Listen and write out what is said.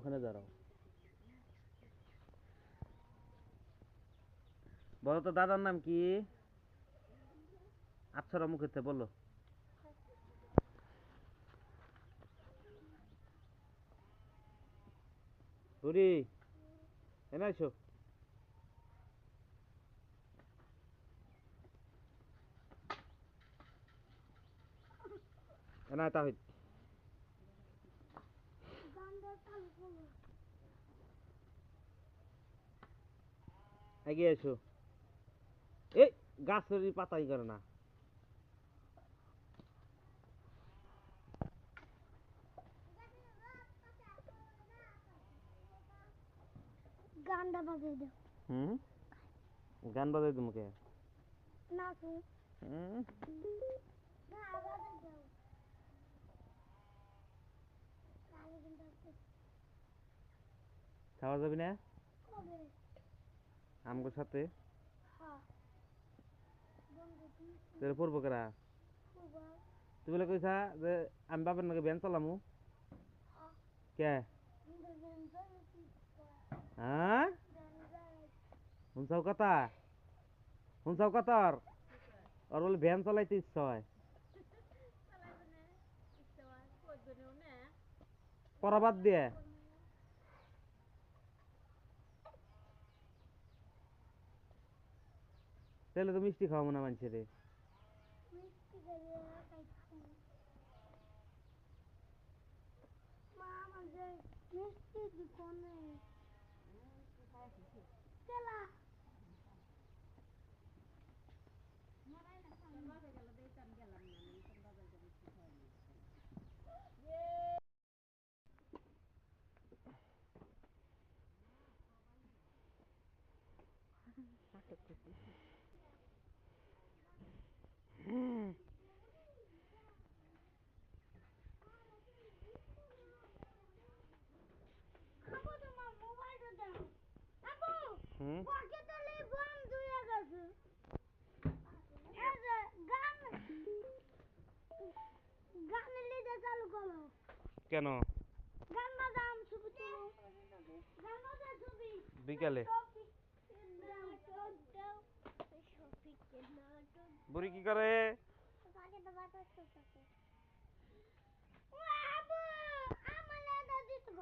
ওখানে দাঁড়াও। বলো তো দাদার নাম কি? আচ্ছারা মুখেতে বলো। বুড়ি এনে আইসো। এনে আয় তাহিদ। এগিয়ে এসো। এই গাছের পাতাই করে না। গানটা বাজিয়ে দাও। গান বাজাই তুমি কে? না তো। হুম না বাজিয়ে দাও। তাহলে কিন্তু খাওয়া যাবি না কবে? আমগোর সাথে? হ্যাঁ বন্ধু তুমি তোর পড়বো কেরা? খুবা তুই বলে কইছা যে আমি বাবার নাকি ভ্যান চালামু। হ্যাঁ কে? কিন্তু বেঞ্চে কি হ্যাঁ বেঞ্চে শুনছাও কথা? শুনছাও কথার? ওর বলে ভ্যান চালাইতে ইচ্ছা হয়। পড়া বাদ দিয়ে তাহলে তো মিষ্টি খাওয়াবো না মানুষের। মিষ্টি গেলে খাইতাম মা আমাদের মিষ্টি দোকানে চলা আবু তোমার মোবাইলটা দাও আবু পকেটে বন্ধ হয়ে গেছে এই যে গান লিডে চালু করো কেন? গান বাজাম ছবি তুলো গান বাজা ছবি বিকালে বুড়ি কি করে? পকেটে বাতাস করতেছে ও আবু আমালে দাদি তো